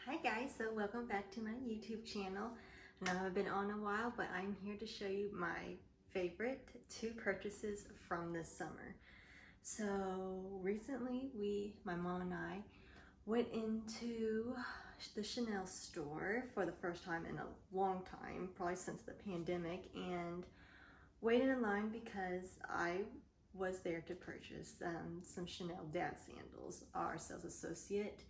Hi guys, so welcome back to my YouTube channel. I know I haven't been on a while, but I'm here to show you my favorite two purchases from this summer. So recently my mom and I went into the Chanel store for the first time in a long time, probably since the pandemic, and waited in line because I was there to purchase some Chanel dad sandals. Our sales associate,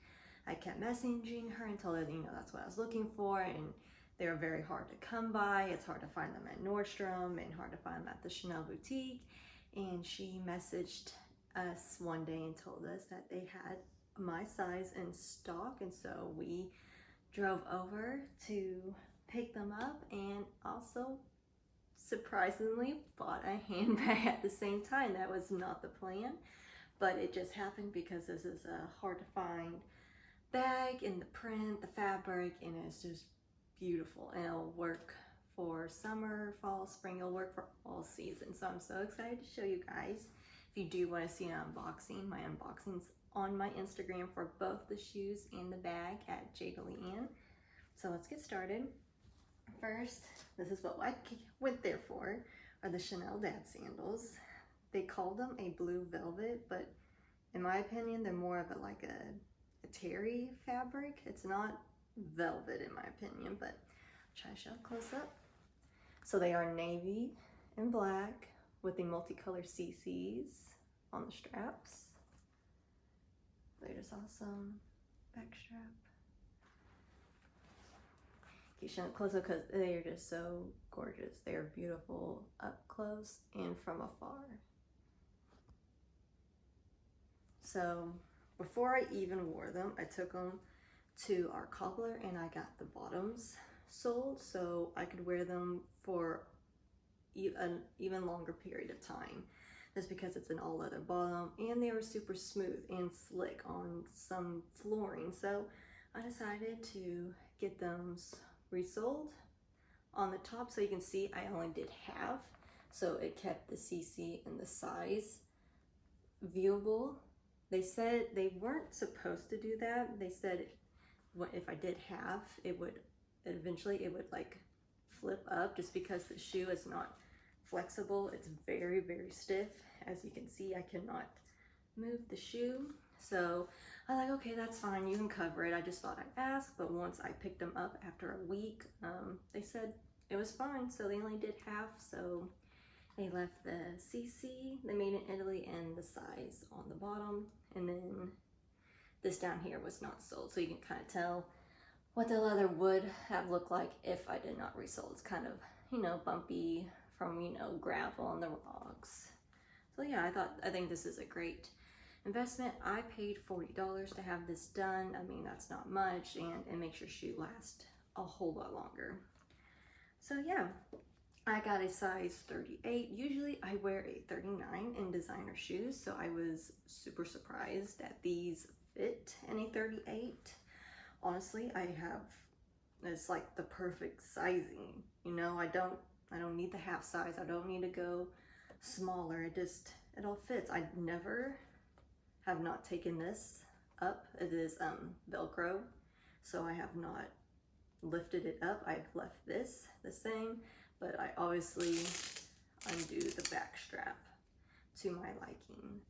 I kept messaging her and told her, that's what I was looking for, and they were very hard to come by. It's hard to find them at Nordstrom and hard to find them at the Chanel boutique. And she messaged us one day and told us that they had my size in stock, and so we drove over to pick them up and also surprisingly bought a handbag at the same time. That was not the plan, but it just happened because this is a hard to find bag in the print, the fabric, and it's just beautiful, and it'll work for summer, fall, spring. It'll work for all seasons. So I'm so excited to show you guys. If you do want to see an unboxing, my unboxing's on my Instagram for both the shoes and the bag at JLeanne. So let's get started. First, this is what I went there for, are the Chanel dad sandals. They call them a blue velvet, but in my opinion, they're more of like a terry fabric. It's not velvet in my opinion, but I'll try to show close up. So they are navy and black with the multicolored CCs on the straps. There's awesome back strap. Keep showing close up because they are just so gorgeous. They are beautiful up close and from afar. So before I even wore them, I took them to our cobbler and I got the bottoms sold so I could wear them for an even longer period of time. Just because it's an all leather bottom and they were super smooth and slick on some flooring. So I decided to get them resold on the top. So you can see I only did half. So it kept the CC and the size viewable. They said they weren't supposed to do that. They said if I did half, it would eventually like flip up just because the shoe is not flexible. It's very, very stiff. As you can see, I cannot move the shoe. So I was like, okay, that's fine. You can cover it. I just thought I'd ask, but once I picked them up after a week, they said it was fine. So they only did half. So they left the CC, the made in Italy, and the size on the bottom. And then this down here was not sold. So you can kind of tell what the leather would have looked like if I did not resole. It's kind of, bumpy from, gravel on the rocks. So yeah, I think this is a great investment. I paid $40 to have this done. I mean, that's not much, and it makes your shoe last a whole lot longer. So yeah, I got a size 38. Usually I wear a 39 in designer shoes, so I was super surprised that these fit in a 38. Honestly, it's like the perfect sizing. I don't need the half size. I don't need to go smaller. It all fits. I have not taken this up. It is Velcro, so I have not lifted it up. I've left this the same, but I obviously undo the back strap to my liking.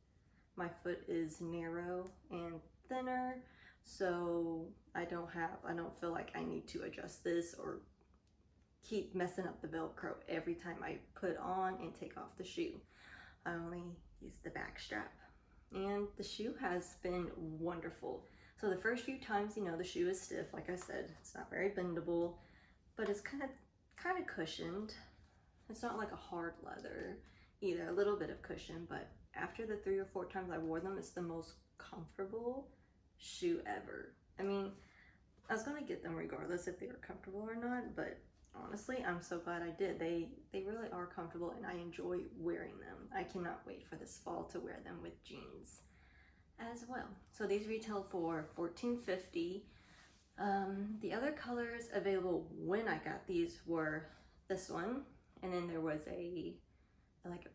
My foot is narrow and thinner, so I don't feel like I need to adjust this or keep messing up the Velcro every time I put on and take off the shoe. I only use the back strap, and the shoe has been wonderful. So the first few times, the shoe is stiff. Like I said, it's not very bendable, but it's kind of cushioned. It's not like a hard leather either, a little bit of cushion, but after the 3 or 4 times I wore them, it's the most comfortable shoe ever. I mean, I was gonna get them regardless if they were comfortable or not, but honestly, I'm so glad I did. They really are comfortable, and I enjoy wearing them. I cannot wait for this fall to wear them with jeans as well. So these retail for $14.50. The other colors available when I got these were this one, and then there was like a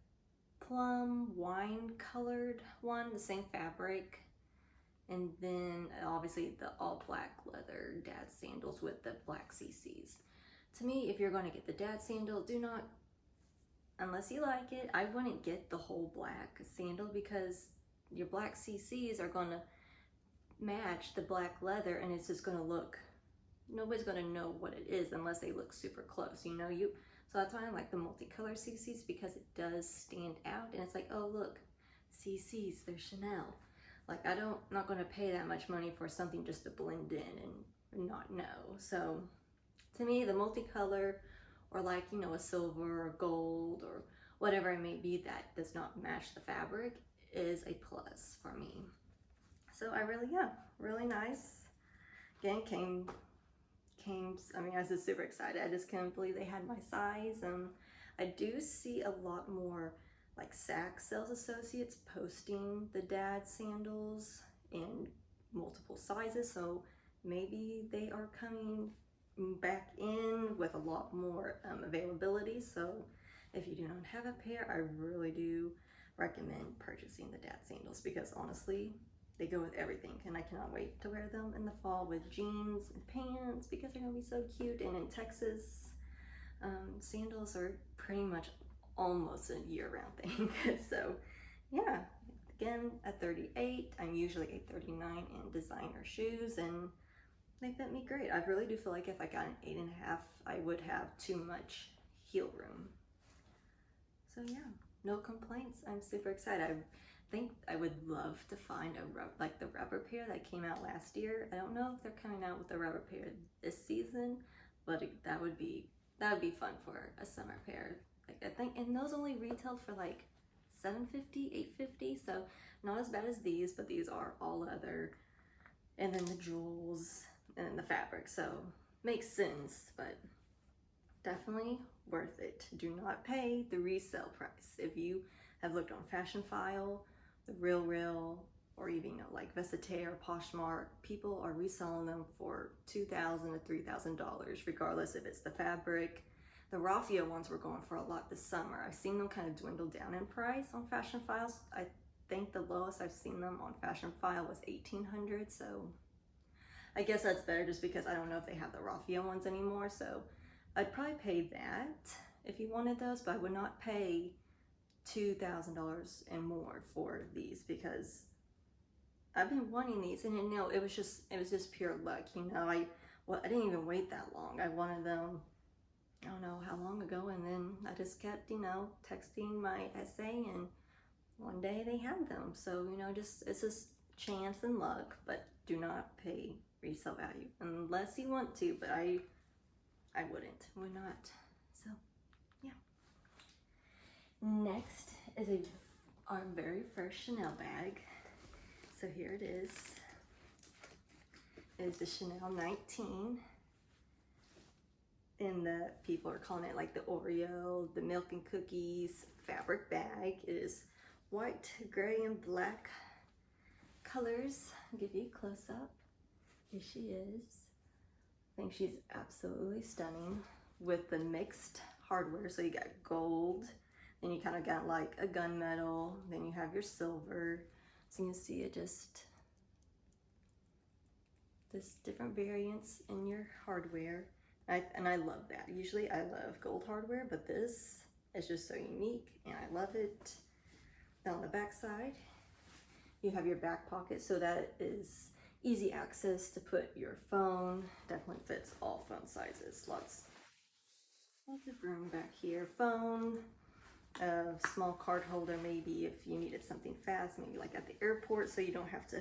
plum wine colored one, the same fabric, And then obviously the all black leather dad sandals with the black CCs. To me, if you're going to get the dad sandal, do not, unless you like it, I wouldn't get the whole black sandal because your black CCs are going to match the black leather and it's just going to look, nobody's going to know what it is unless they look super close, you know. So that's why I like the multicolor CCs, because it does stand out and it's like, oh look, CCs, they're Chanel. Like not going to pay that much money for something just to blend in and not know. So to me, the multicolor, or like, you know, a silver or gold or whatever it may be that does not match the fabric, is a plus for me. So I really, yeah, really nice. Again, I mean, I was just super excited. I just couldn't believe they had my size. I do see a lot more like Saks sales associates posting the dad sandals in multiple sizes. So maybe they are coming back in with a lot more availability. So if you do not have a pair, I really do recommend purchasing the dad sandals, because honestly, they go with everything, and I cannot wait to wear them in the fall with jeans and pants because they're gonna be so cute. And in Texas, sandals are pretty much almost a year-round thing. So yeah, again, at 38, I'm usually a 39 in designer shoes, and they fit me great. I really do feel like if I got an 8.5, I would have too much heel room. So yeah, no complaints. I'm super excited. I think I would love to find like the rubber pair that came out last year. I don't know if they're coming out with the rubber pair this season, but that would be fun for a summer pair. Like I think, and those only retailed for like $750, $850, so not as bad as these, but these are all leather, and then the jewels and then the fabric, so makes sense, but definitely worth it. Do not pay the resale price. If you have looked on Fashion File, the Real, or even, you know, like Vestite or Poshmark, people are reselling them for $2,000 to $3,000, regardless if it's the fabric. The raffia ones were going for a lot this summer. I've seen them kind of dwindle down in price on Fashion Files. I think the lowest I've seen them on Fashion File was $1,800, so I guess that's better just because I don't know if they have the raffia ones anymore. So I'd probably pay that if you wanted those, but I would not pay $2,000 and more for these, because I've been wanting these, and you know, it was just pure luck. You know, I didn't even wait that long. I wanted them, I don't know how long ago, and then I just kept, you know, texting my SA, and one day they had them. So, you know, it's just chance and luck, but do not pay resale value unless you want to, but I would not. So yeah. Next is our very first Chanel bag. So here it is. It is the Chanel 19. And the people are calling it like the Oreo, the milk and cookies fabric bag. It is white, gray, and black colors. I'll give you a close up. Here she is. I think she's absolutely stunning with the mixed hardware. So you got gold, then you kind of got like a gunmetal, then you have your silver. So you can see it just different variants in your hardware. And I love that. Usually I love gold hardware, but this is just so unique and I love it. Then on the back side, you have your back pocket, so that is easy access to put your phone. Definitely fits all phone sizes. Lots of room back here. Phone, a small card holder maybe if you needed something fast, maybe like at the airport, so you don't have to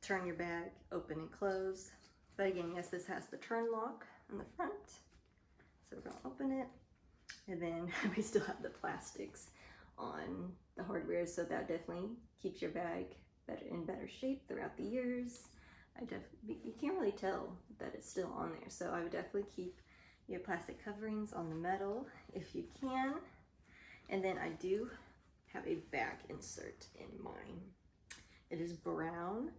turn your bag open and close. But again, yes, this has the turn lock on the front. So we're gonna open it. And then we still have the plastics on the hardware, so that definitely keeps your bag in better shape throughout the years. You can't really tell that it's still on there, so I would definitely keep your plastic coverings on the metal if you can. And then I do have a back insert in mine. It is brown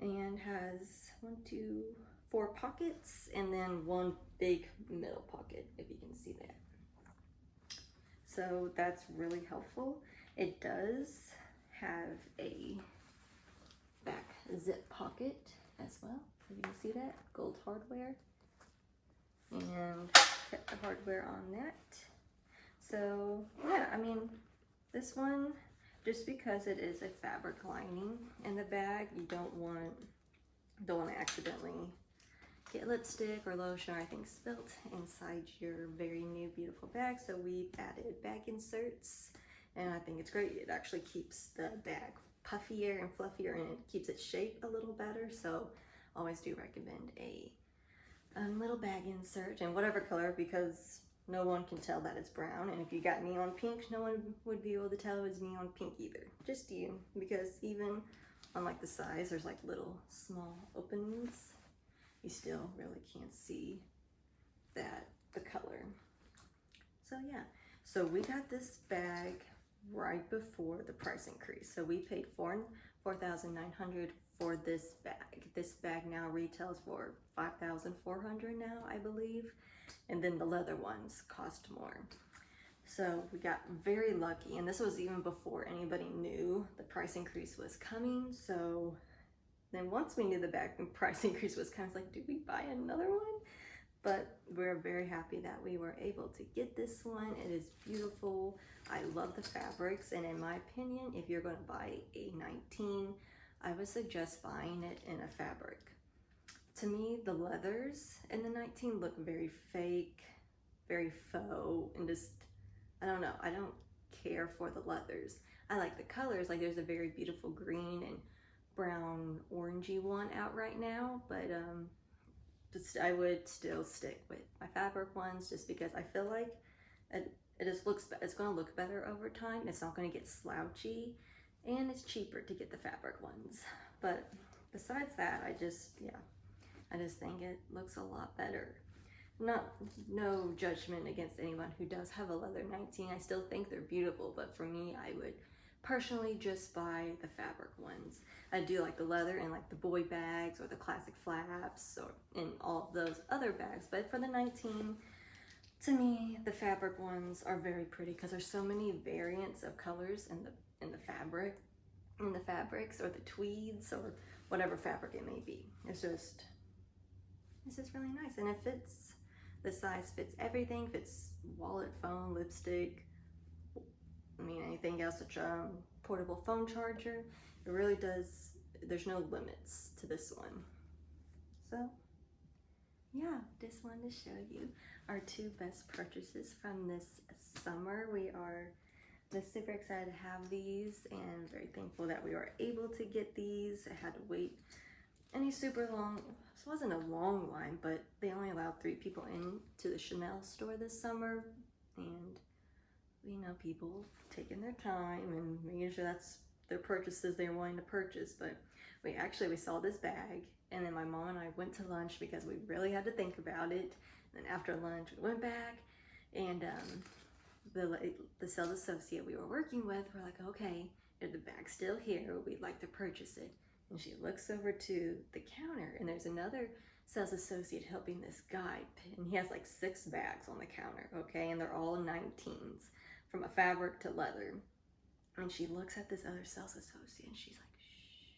and has 1, 2, 4 pockets, and then one big middle pocket, if you can see that. So that's really helpful. It does have a back zip pocket as well. You can see that gold hardware, and kept the hardware on that. So yeah, I mean, this one, just because it is a fabric lining in the bag, you don't want to accidentally get lipstick or lotion or anything spilt inside your very new beautiful bag. So we've added bag inserts, and I think it's great. It actually keeps the bag puffier and fluffier, and it keeps its shape a little better. So always do recommend a little bag insert in whatever color, because no one can tell that it's brown. And if you got neon pink, no one would be able to tell it was neon pink either. Just you, because even on like the sides, there's like little small openings. You still really can't see the color. So yeah, so we got this bag right before the price increase. So we paid $4,900 for this bag. This bag now retails for $5,400 now, I believe. And then the leather ones cost more. So we got very lucky, and this was even before anybody knew the price increase was coming. So then once we knew the bag price increase was coming, it's like, do we buy another one? But we're very happy that we were able to get this one. It is beautiful. I love the fabrics, and in my opinion, if you're going to buy a 19, I would suggest buying it in a fabric. To me, the leathers in the 19 look very fake, very faux, and just, I don't know, I don't care for the leathers. I like the colors, like there's a very beautiful green and brown orangey one out right now, but I would still stick with my fabric ones, just because I feel like it just looks, it's going to look better over time. It's not going to get slouchy, and it's cheaper to get the fabric ones. But besides that, I just think it looks a lot better. No judgment against anyone who does have a leather 19. I still think they're beautiful, but for me, I would personally just buy the fabric ones. I do like the leather and like the boy bags or the classic flaps or in all of those other bags, but for the 19, to me, the fabric ones are very pretty because there's so many variants of colors in the fabrics or the tweeds or whatever fabric it may be. It's just really nice, and it fits. The size fits everything. Fits wallet, phone, lipstick. I mean, anything else, such a portable phone charger. It really does. There's no limits to this one. So yeah, just wanted to show you our two best purchases from this summer. We are super excited to have these, and very thankful that we were able to get these. I had to wait any super long, this wasn't a long line, but they only allowed 3 people into the Chanel store this summer, and you know, people taking their time and making sure that's their purchases they're wanting to purchase. But we saw this bag, and then my mom and I went to lunch because we really had to think about it. And then after lunch, we went back, and the sales associate we were working with were like, okay, if the bag's still here, we'd like to purchase it. And she looks over to the counter, and there's another sales associate helping this guy, and he has like 6 bags on the counter, okay, and they're all 19s, from a fabric to leather. And she looks at this other sales associate, and she's like, shh,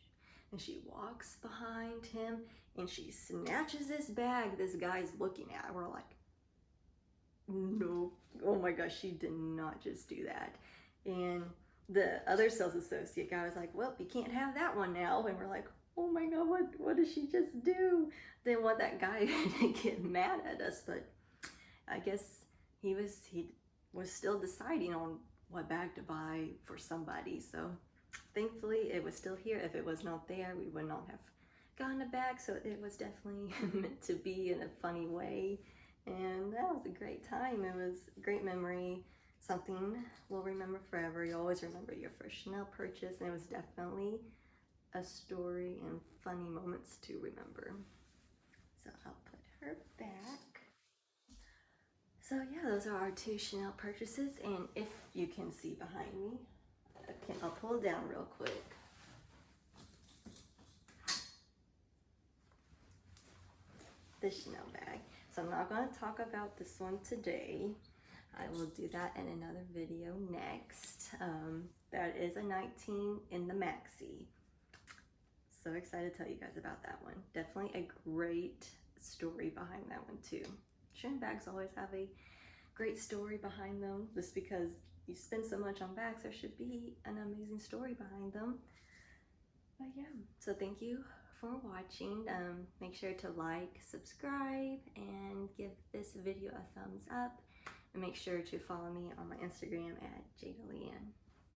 and she walks behind him, and she snatches this bag this guy's looking at. We're like, no, oh my gosh, she did not just do that. And the other sales associate guy was like, well, you can't have that one now. And we're like, oh my God, what did she just do? Didn't want that guy to get mad at us, but I guess he was still deciding on what bag to buy for somebody. So thankfully it was still here. If it was not there, we would not have gotten a bag. So it was definitely meant to be in a funny way. And that was a great time. It was a great memory. Something we'll remember forever. You always remember your first Chanel purchase, and it was definitely a story and funny moments to remember. So I'll put her back. So yeah, those are our 2 Chanel purchases, and if you can see behind me, I'll pull it down real quick. This Chanel bag. So I'm not going to talk about this one today. I will do that in another video next. That is a 19 in the maxi. so excited to tell you guys about that one. Definitely a great story behind that one too. Handbags always have a great story behind them. Just because you spend so much on bags, there should be an amazing story behind them. But yeah, so thank you for watching. Make sure to like, subscribe, and give this video a thumbs up. And make sure to follow me on my Instagram at JadaLeanne.